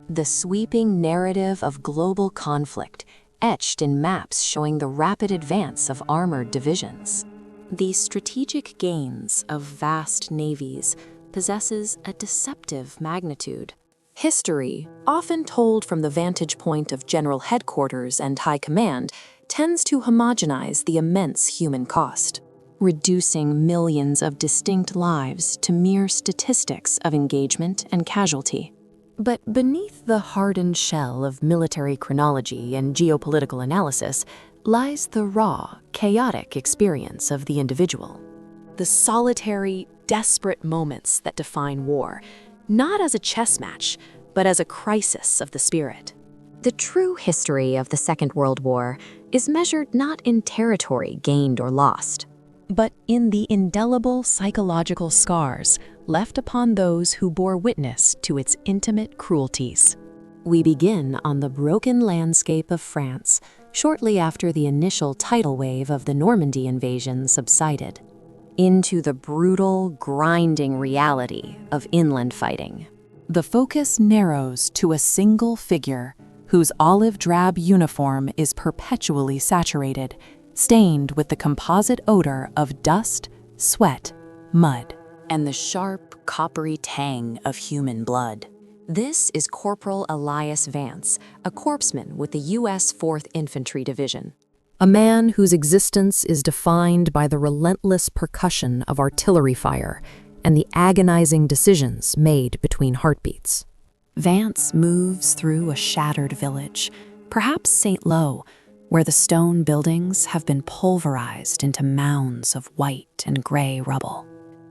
the sweeping narrative of global conflict, etched in maps showing the rapid advance of armored divisions. The strategic gains of vast navies possesses a deceptive magnitude. History, often told from the vantage point of general headquarters and high command, tends to homogenize the immense human cost, reducing millions of distinct lives to mere statistics of engagement and casualty. But beneath the hardened shell of military chronology and geopolitical analysis lies the raw, chaotic experience of the individual. The solitary, desperate moments that define war, not as a chess match, but as a crisis of the spirit. The true history of the Second World War is measured not in territory gained or lost, but in the indelible psychological scars left upon those who bore witness to its intimate cruelties. We begin on the broken landscape of France shortly after the initial tidal wave of the Normandy invasion subsided, into the brutal, grinding reality of inland fighting. The focus narrows to a single figure whose olive drab uniform is perpetually saturated, stained with the composite odor of dust, sweat, mud, and the sharp, coppery tang of human blood. This is Corporal Elias Vance, a corpsman with the U.S. 4th Infantry Division. A man whose existence is defined by the relentless percussion of artillery fire and the agonizing decisions made between heartbeats. Vance moves through a shattered village, perhaps St. Lo, where the stone buildings have been pulverized into mounds of white and gray rubble.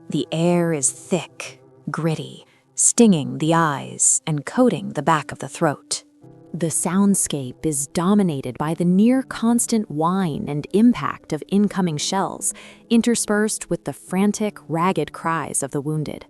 The air is thick, gritty, stinging the eyes and coating the back of the throat. The soundscape is dominated by the near-constant whine and impact of incoming shells, interspersed with the frantic, ragged cries of the wounded.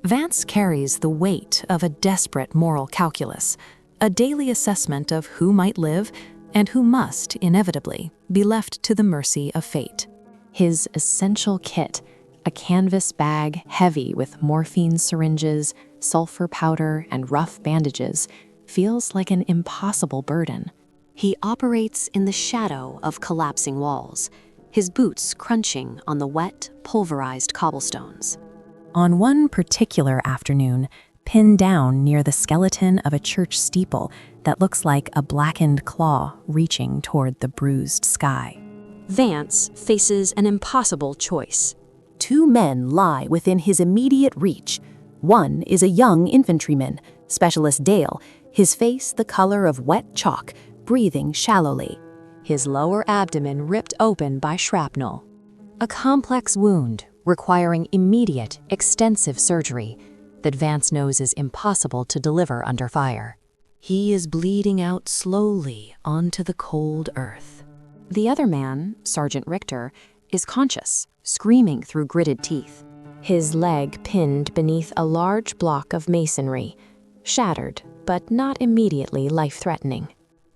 Vance carries the weight of a desperate moral calculus, a daily assessment of who might live and who must, inevitably, be left to the mercy of fate. His essential kit, a canvas bag heavy with morphine syringes, sulfur powder, and rough bandages, feels like an impossible burden. He operates in the shadow of collapsing walls, his boots crunching on the wet, pulverized cobblestones. On one particular afternoon, pinned down near the skeleton of a church steeple that looks like a blackened claw reaching toward the bruised sky, Vance faces an impossible choice. Two men lie within his immediate reach. One is a young infantryman, Specialist Dale, his face the color of wet chalk, breathing shallowly, his lower abdomen ripped open by shrapnel. A complex wound requiring immediate, extensive surgery that Vance knows is impossible to deliver under fire. He is bleeding out slowly onto the cold earth. The other man, Sergeant Richter, is conscious, screaming through gritted teeth, his leg pinned beneath a large block of masonry, shattered but not immediately life-threatening,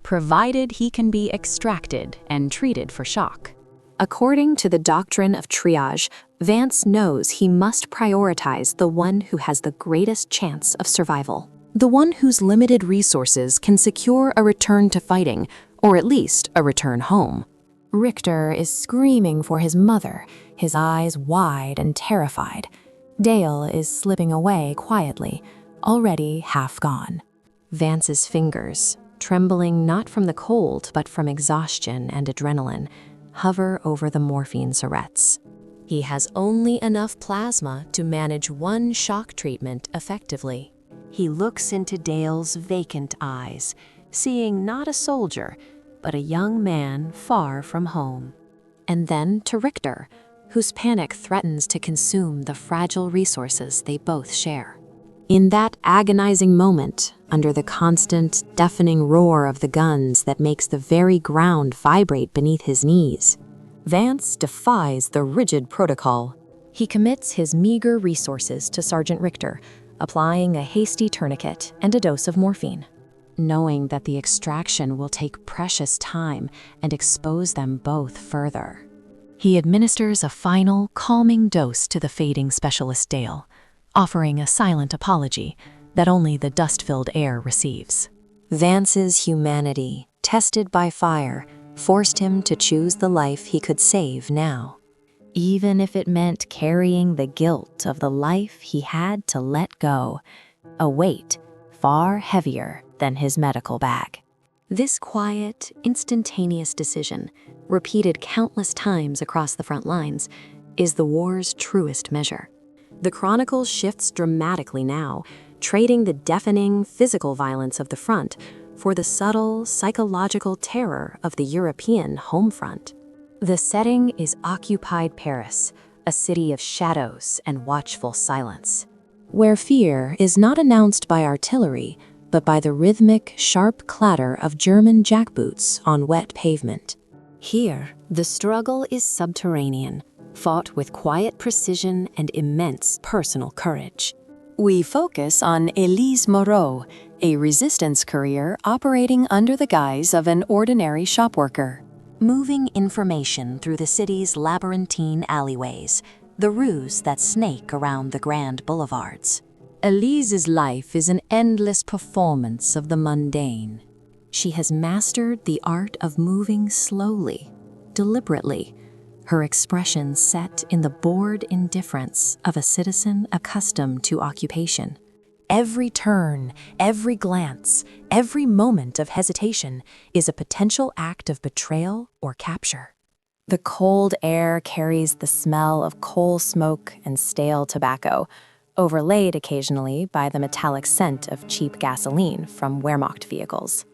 provided he can be extracted and treated for shock. According to the doctrine of triage, Vance knows he must prioritize the one who has the greatest chance of survival, the one whose limited resources can secure a return to fighting, or at least a return home. Richter is screaming for his mother, his eyes wide and terrified. Dale is slipping away quietly, already half gone. Vance's fingers, trembling not from the cold but from exhaustion and adrenaline, hover over the morphine syringes. He has only enough plasma to manage one shock treatment effectively. He looks into Dale's vacant eyes, seeing not a soldier, but a young man far from home. And then to Richter, whose panic threatens to consume the fragile resources they both share. In that agonizing moment, under the constant, deafening roar of the guns that makes the very ground vibrate beneath his knees, Vance defies the rigid protocol. He commits his meager resources to Sergeant Richter, applying a hasty tourniquet and a dose of morphine, knowing that the extraction will take precious time and expose them both further. He administers a final, calming dose to the fading Specialist Dale, offering a silent apology, that only the dust-filled air receives. Vance's humanity, tested by fire, forced him to choose the life he could save now, even if it meant carrying the guilt of the life he had to let go, a weight far heavier than his medical bag. This quiet, instantaneous decision, repeated countless times across the front lines, is the war's truest measure. The chronicle shifts dramatically now, trading the deafening physical violence of the front for the subtle psychological terror of the European home front. The setting is occupied Paris, a city of shadows and watchful silence, where fear is not announced by artillery, but by the rhythmic, sharp clatter of German jackboots on wet pavement. Here, the struggle is subterranean, fought with quiet precision and immense personal courage. We focus on Élise Moreau, a resistance courier operating under the guise of an ordinary shopworker, moving information through the city's labyrinthine alleyways, the routes that snake around the grand boulevards. Élise's life is an endless performance of the mundane. She has mastered the art of moving slowly, deliberately, her expression set in the bored indifference of a citizen accustomed to occupation. Every turn, every glance, every moment of hesitation is a potential act of betrayal or capture. The cold air carries the smell of coal smoke and stale tobacco, overlaid occasionally by the metallic scent of cheap gasoline from Wehrmacht vehicles.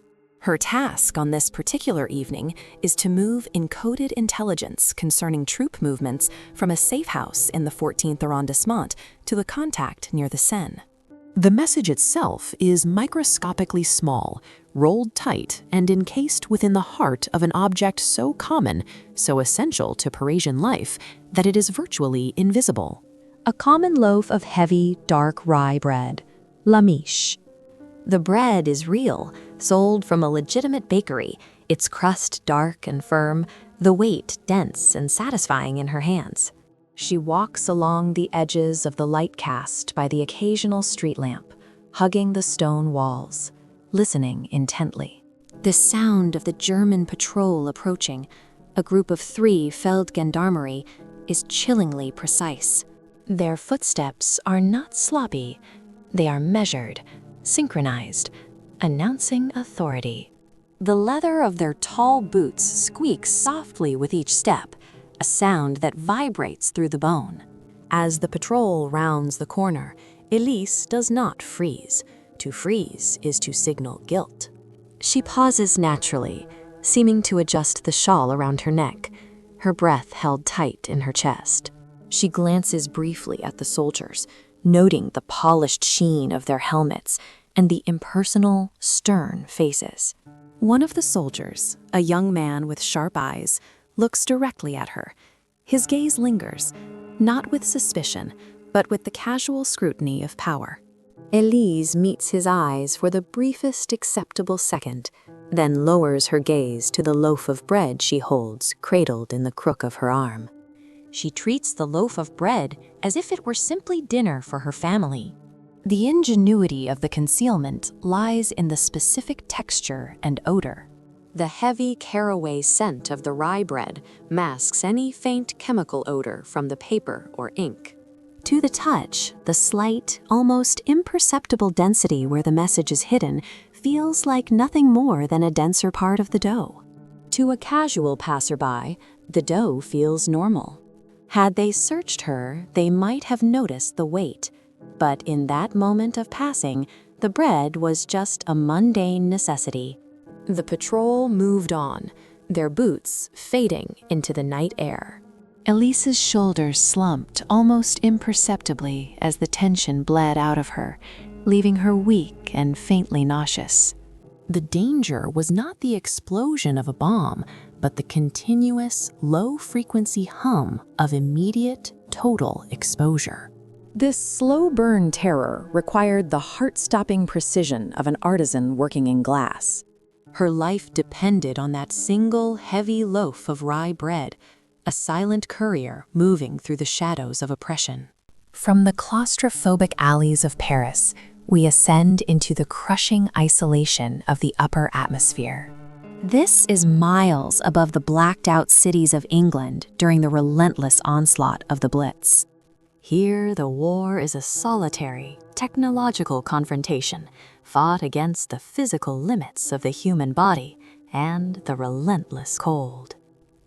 Her task on this particular evening is to move encoded intelligence concerning troop movements from a safe house in the 14th arrondissement to a contact near the Seine. The message itself is microscopically small, rolled tight, and encased within the heart of an object so common, so essential to Parisian life, that it is virtually invisible. A common loaf of heavy, dark rye bread, la miche. The bread is real, sold from a legitimate bakery, its crust dark and firm, the weight dense and satisfying in her hands. She walks along the edges of the light cast by the occasional street lamp, hugging the stone walls, listening intently. The sound of the German patrol approaching, a group of 3 Feldgendarmerie, is chillingly precise. Their footsteps are not sloppy, they are measured, synchronized, announcing authority. The leather of their tall boots squeaks softly with each step, a sound that vibrates through the bone. As the patrol rounds the corner, Élise does not freeze. To freeze is to signal guilt. She pauses naturally, seeming to adjust the shawl around her neck, her breath held tight in her chest. She glances briefly at the soldiers, noting the polished sheen of their helmets and the impersonal, stern faces. One of the soldiers, a young man with sharp eyes, looks directly at her. His gaze lingers, not with suspicion, but with the casual scrutiny of power. Élise meets his eyes for the briefest acceptable second, then lowers her gaze to the loaf of bread she holds cradled in the crook of her arm. She treats the loaf of bread as if it were simply dinner for her family. The ingenuity of the concealment lies in the specific texture and odor. The heavy caraway scent of the rye bread masks any faint chemical odor from the paper or ink. To the touch, the slight, almost imperceptible density where the message is hidden feels like nothing more than a denser part of the dough. To a casual passerby, the dough feels normal. Had they searched her, they might have noticed the weight. But in that moment of passing, the bread was just a mundane necessity. The patrol moved on, their boots fading into the night air. Elise's shoulders slumped almost imperceptibly as the tension bled out of her, leaving her weak and faintly nauseous. The danger was not the explosion of a bomb, but the continuous, low-frequency hum of immediate, total exposure. This slow-burn terror required the heart-stopping precision of an artisan working in glass. Her life depended on that single, heavy loaf of rye bread, a silent courier moving through the shadows of oppression. From the claustrophobic alleys of Paris, we ascend into the crushing isolation of the upper atmosphere. This is miles above the blacked-out cities of England during the relentless onslaught of the Blitz. Here, the war is a solitary, technological confrontation fought against the physical limits of the human body and the relentless cold.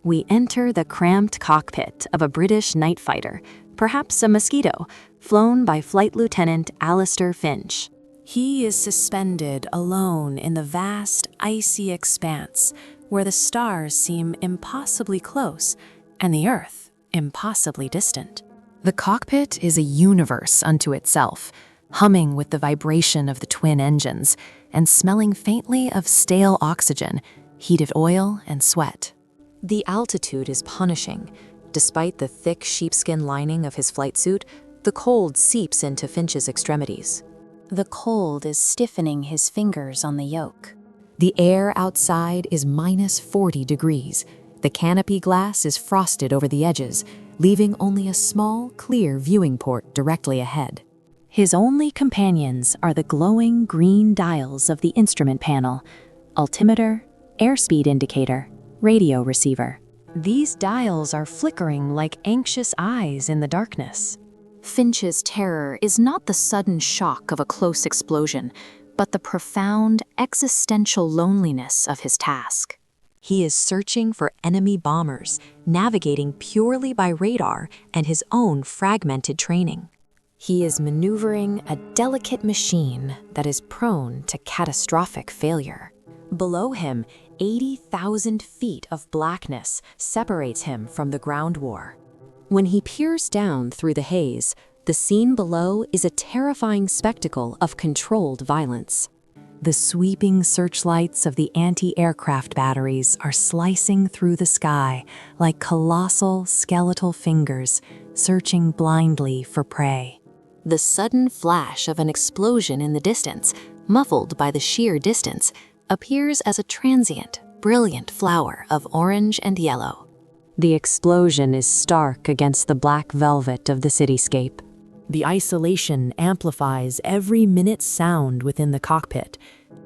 We enter the cramped cockpit of a British night fighter, perhaps a Mosquito, flown by Flight Lieutenant Alistair Finch. He is suspended alone in the vast, icy expanse where the stars seem impossibly close and the Earth impossibly distant. The cockpit is a universe unto itself, humming with the vibration of the twin engines and smelling faintly of stale oxygen, heated oil, and sweat. The altitude is punishing. Despite the thick sheepskin lining of his flight suit, the cold seeps into Finch's extremities. The cold is stiffening his fingers on the yoke. The air outside is minus 40 degrees. The canopy glass is frosted over the edges, leaving only a small, clear viewing port directly ahead. His only companions are the glowing green dials of the instrument panel, altimeter, airspeed indicator, radio receiver. These dials are flickering like anxious eyes in the darkness. Finch's terror is not the sudden shock of a close explosion, but the profound existential loneliness of his task. He is searching for enemy bombers, navigating purely by radar and his own fragmented training. He is maneuvering a delicate machine that is prone to catastrophic failure. Below him, 80,000 feet of blackness separates him from the ground war. When he peers down through the haze, the scene below is a terrifying spectacle of controlled violence. The sweeping searchlights of the anti-aircraft batteries are slicing through the sky like colossal skeletal fingers, searching blindly for prey. The sudden flash of an explosion in the distance, muffled by the sheer distance, appears as a transient, brilliant flower of orange and yellow. The explosion is stark against the black velvet of the cityscape. The isolation amplifies every minute's sound within the cockpit,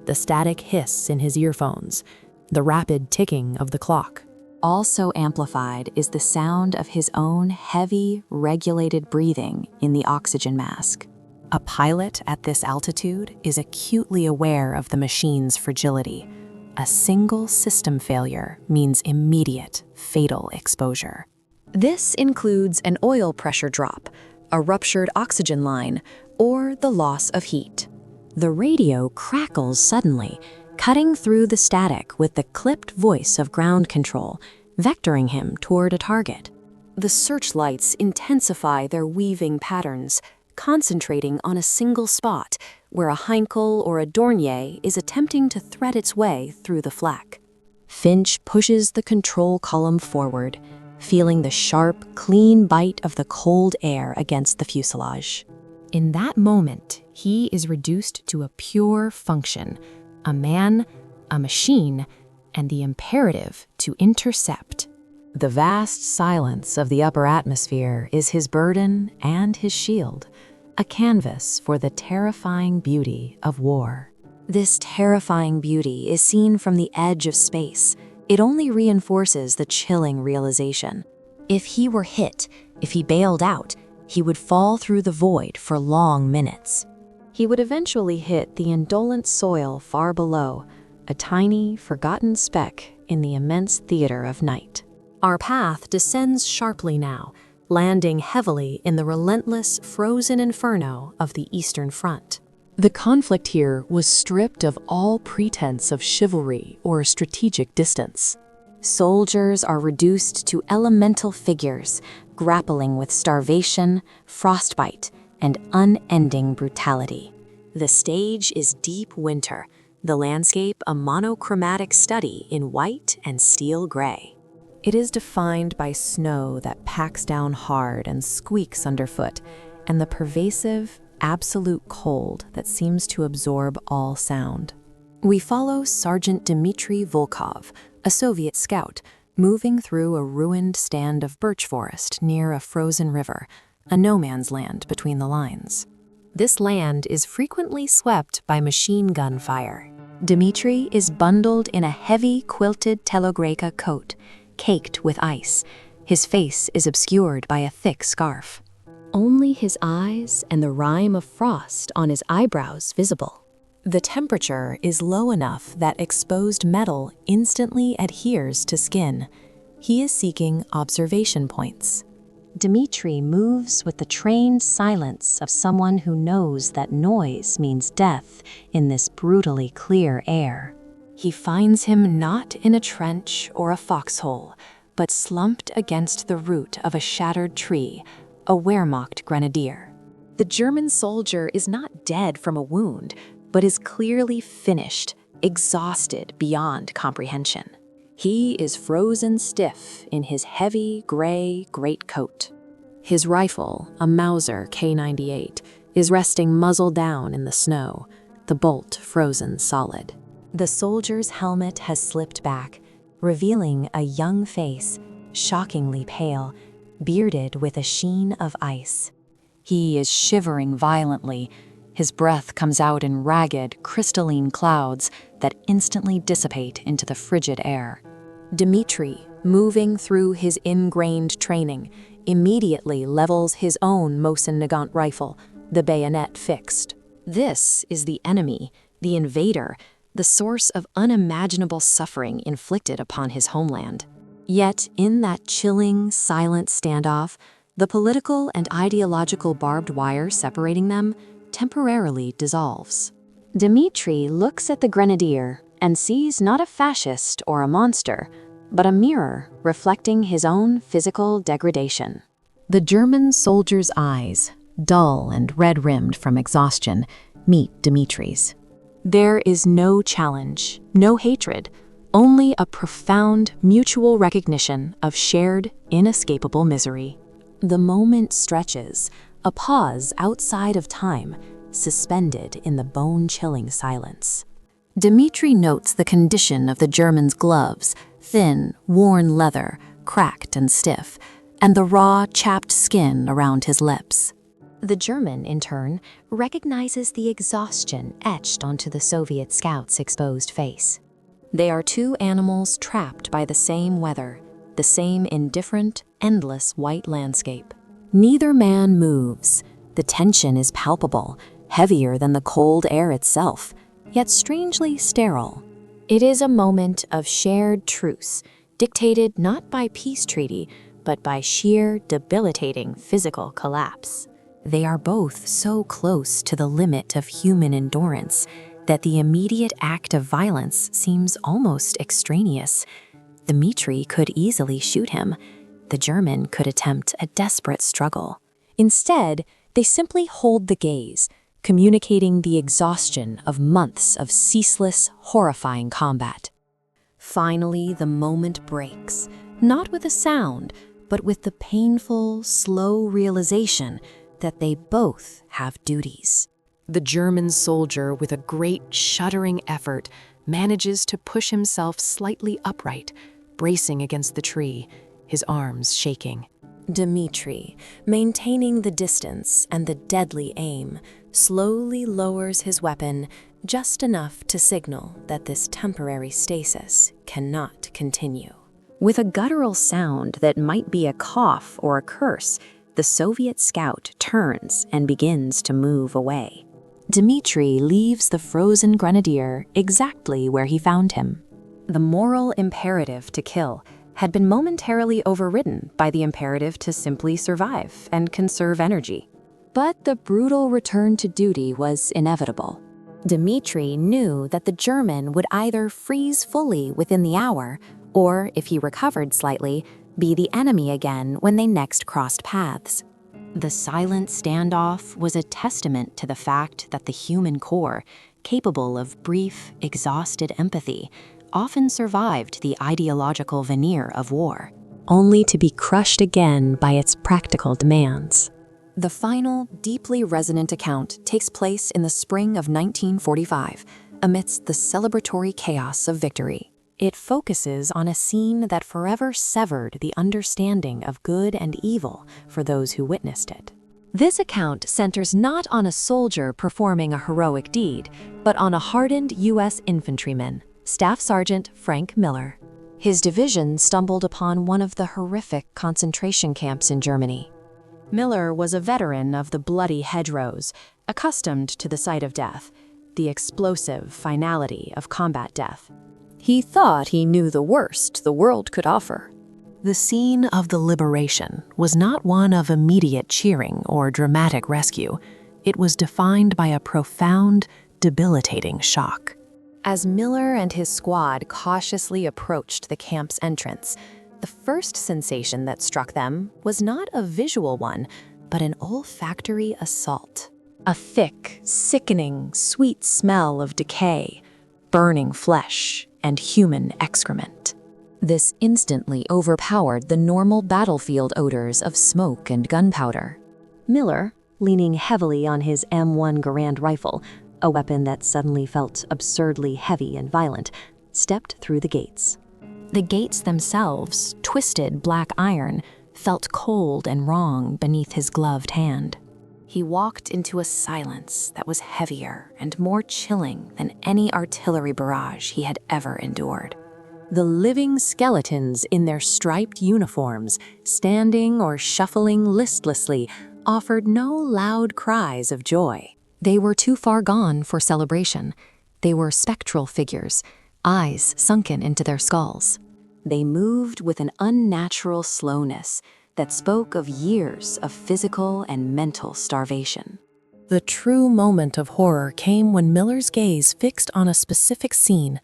the static hiss in his earphones, the rapid ticking of the clock. Also amplified is the sound of his own heavy, regulated breathing in the oxygen mask. A pilot at this altitude is acutely aware of the machine's fragility. A single system failure means immediate, fatal exposure. This includes an oil pressure drop, a ruptured oxygen line, or the loss of heat. The radio crackles suddenly, cutting through the static with the clipped voice of ground control, vectoring him toward a target. The searchlights intensify their weaving patterns, concentrating on a single spot where a Heinkel or a Dornier is attempting to thread its way through the flak. Finch pushes the control column forward, feeling the sharp, clean bite of the cold air against the fuselage. In that moment, he is reduced to a pure function, a man, a machine, and the imperative to intercept. The vast silence of the upper atmosphere is his burden and his shield, a canvas for the terrifying beauty of war. This terrifying beauty is seen from the edge of space. It only reinforces the chilling realization. If he were hit, if he bailed out, he would fall through the void for long minutes. He would eventually hit the indolent soil far below, a tiny, forgotten speck in the immense theater of night. Our path descends sharply now, landing heavily in the relentless, frozen inferno of the Eastern Front. The conflict here was stripped of all pretense of chivalry or strategic distance. Soldiers are reduced to elemental figures, grappling with starvation, frostbite, and unending brutality. The stage is deep winter, the landscape a monochromatic study in white and steel gray. It is defined by snow that packs down hard and squeaks underfoot, and the pervasive, absolute cold that seems to absorb all sound. We follow Sergeant Dmitry Volkov, a Soviet scout, moving through a ruined stand of birch forest near a frozen river, a no man's land between the lines. This land is frequently swept by machine gun fire. Dmitri is bundled in a heavy quilted telogreika coat, caked with ice. His face is obscured by a thick scarf. Only his eyes and the rime of frost on his eyebrows visible. The temperature is low enough that exposed metal instantly adheres to skin. He is seeking observation points. Dmitri moves with the trained silence of someone who knows that noise means death in this brutally clear air. He finds him not in a trench or a foxhole, but slumped against the root of a shattered tree, a Wehrmacht grenadier. The German soldier is not dead from a wound, but is clearly finished, exhausted beyond comprehension. He is frozen stiff in his heavy gray greatcoat. His rifle, a Mauser K98, is resting muzzle down in the snow, the bolt frozen solid. The soldier's helmet has slipped back, revealing a young face, shockingly pale, bearded with a sheen of ice. He is shivering violently. His breath comes out in ragged, crystalline clouds that instantly dissipate into the frigid air. Dmitri, moving through his ingrained training, immediately levels his own Mosin Nagant rifle, the bayonet fixed. This is the enemy, the invader, the source of unimaginable suffering inflicted upon his homeland. Yet, in that chilling, silent standoff, the political and ideological barbed wire separating them temporarily dissolves. Dmitri looks at the grenadier and sees not a fascist or a monster, but a mirror reflecting his own physical degradation. The German soldier's eyes, dull and red-rimmed from exhaustion, meet Dmitri's. There is no challenge, no hatred, only a profound mutual recognition of shared, inescapable misery. The moment stretches, a pause outside of time, suspended in the bone-chilling silence. Dmitri notes the condition of the German's gloves, thin, worn leather, cracked and stiff, and the raw, chapped skin around his lips. The German, in turn, recognizes the exhaustion etched onto the Soviet scout's exposed face. They are two animals trapped by the same weather, the same indifferent, endless white landscape. Neither man moves. The tension is palpable, heavier than the cold air itself, yet strangely sterile. It is a moment of shared truce, dictated not by peace treaty, but by sheer, debilitating physical collapse. They are both so close to the limit of human endurance that the immediate act of violence seems almost extraneous. Dmitri could easily shoot him. The German could attempt a desperate struggle. Instead, they simply hold the gaze, communicating the exhaustion of months of ceaseless, horrifying combat. Finally, the moment breaks, not with a sound, but with the painful, slow realization that they both have duties. The German soldier, with a great shuddering effort, manages to push himself slightly upright, bracing against the tree, his arms shaking. Dmitri, maintaining the distance and the deadly aim, slowly lowers his weapon just enough to signal that this temporary stasis cannot continue. With a guttural sound that might be a cough or a curse, the Soviet scout turns and begins to move away. Dmitri leaves the frozen grenadier exactly where he found him. The moral imperative to kill had been momentarily overridden by the imperative to simply survive and conserve energy. But the brutal return to duty was inevitable. Dmitri knew that the German would either freeze fully within the hour, or, if he recovered slightly, be the enemy again when they next crossed paths. The silent standoff was a testament to the fact that the human core, capable of brief, exhausted empathy, often survived the ideological veneer of war, only to be crushed again by its practical demands. The final, deeply resonant account takes place in the spring of 1945, amidst the celebratory chaos of victory. It focuses on a scene that forever severed the understanding of good and evil for those who witnessed it. This account centers not on a soldier performing a heroic deed, but on a hardened U.S. infantryman, Staff Sergeant Frank Miller. His division stumbled upon one of the horrific concentration camps in Germany. Miller was a veteran of the bloody hedgerows, accustomed to the sight of death, the explosive finality of combat death. He thought he knew the worst the world could offer. The scene of the liberation was not one of immediate cheering or dramatic rescue. It was defined by a profound, debilitating shock. As Miller and his squad cautiously approached the camp's entrance, the first sensation that struck them was not a visual one, but an olfactory assault. A thick, sickening, sweet smell of decay, burning flesh, and human excrement. This instantly overpowered the normal battlefield odors of smoke and gunpowder. Miller, leaning heavily on his M1 Garand rifle, a weapon that suddenly felt absurdly heavy and violent, stepped through the gates. The gates themselves, twisted black iron, felt cold and wrong beneath his gloved hand. He walked into a silence that was heavier and more chilling than any artillery barrage he had ever endured. The living skeletons in their striped uniforms, standing or shuffling listlessly, offered no loud cries of joy. They were too far gone for celebration. They were spectral figures, eyes sunken into their skulls. They moved with an unnatural slowness that spoke of years of physical and mental starvation. The true moment of horror came when Miller's gaze fixed on a specific scene,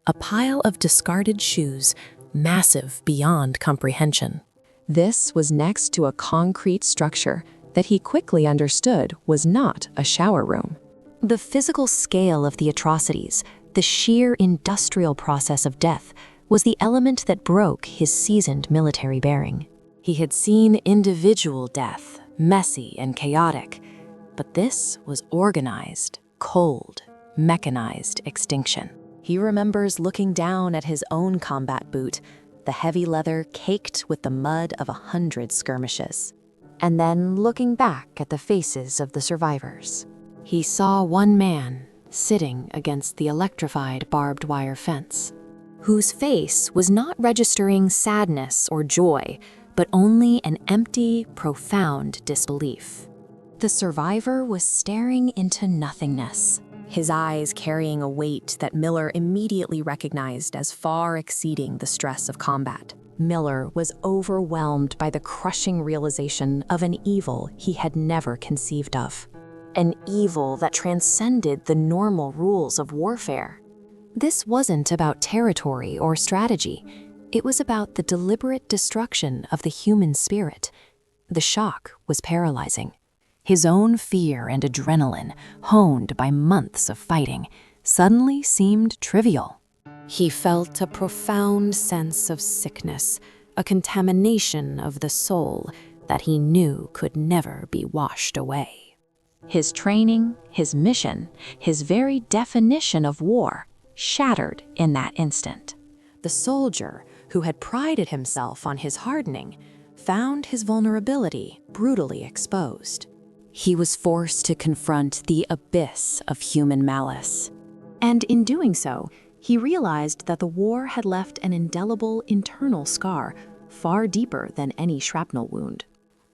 a pile of discarded shoes, massive beyond comprehension. This was next to a concrete structure that he quickly understood was not a shower room. The physical scale of the atrocities, the sheer industrial process of death, was the element that broke his seasoned military bearing. He had seen individual death, messy and chaotic, but this was organized, cold, mechanized extinction. He remembers looking down at his own combat boot, the heavy leather caked with the mud of 100 skirmishes, and then looking back at the faces of the survivors. He saw one man sitting against the electrified barbed wire fence, whose face was not registering sadness or joy, but only an empty, profound disbelief. The survivor was staring into nothingness, his eyes carrying a weight that Miller immediately recognized as far exceeding the stress of combat. Miller was overwhelmed by the crushing realization of an evil he had never conceived of. An evil that transcended the normal rules of warfare. This wasn't about territory or strategy. It was about the deliberate destruction of the human spirit. The shock was paralyzing. His own fear and adrenaline, honed by months of fighting, suddenly seemed trivial. He felt a profound sense of sickness, a contamination of the soul that he knew could never be washed away. His training, his mission, his very definition of war shattered in that instant. The soldier, who had prided himself on his hardening, found his vulnerability brutally exposed. He was forced to confront the abyss of human malice. And in doing so, he realized that the war had left an indelible internal scar far deeper than any shrapnel wound.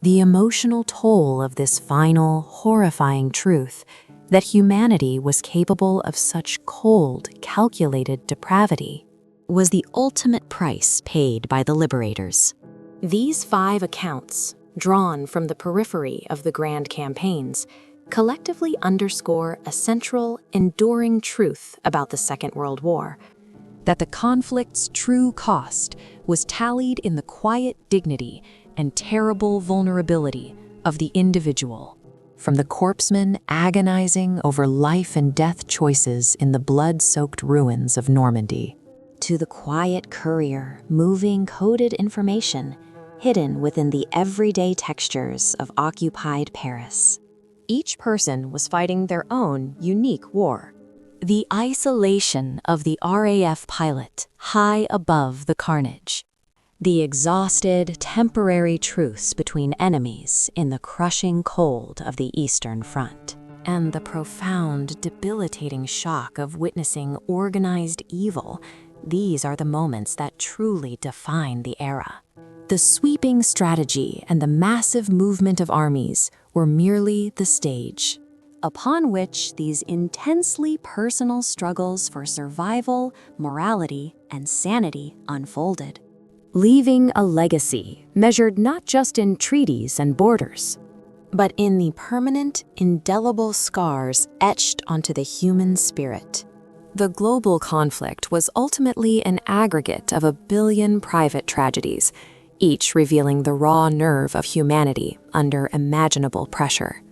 The emotional toll of this final, horrifying truth that humanity was capable of such cold, calculated depravity was the ultimate price paid by the liberators. These 5 accounts, drawn from the periphery of the grand campaigns, collectively underscore a central, enduring truth about the Second World War: that the conflict's true cost was tallied in the quiet dignity and terrible vulnerability of the individual. From the corpsman agonizing over life and death choices in the blood-soaked ruins of Normandy, to the quiet courier moving coded information hidden within the everyday textures of occupied Paris. Each person was fighting their own unique war. The isolation of the RAF pilot high above the carnage. The exhausted, temporary truce between enemies in the crushing cold of the Eastern Front, and the profound, debilitating shock of witnessing organized evil, these are the moments that truly define the era. The sweeping strategy and the massive movement of armies were merely the stage, upon which these intensely personal struggles for survival, morality, and sanity unfolded, leaving a legacy measured not just in treaties and borders, but in the permanent, indelible scars etched onto the human spirit. The global conflict was ultimately an aggregate of 1 billion private tragedies, each revealing the raw nerve of humanity under imaginable pressure.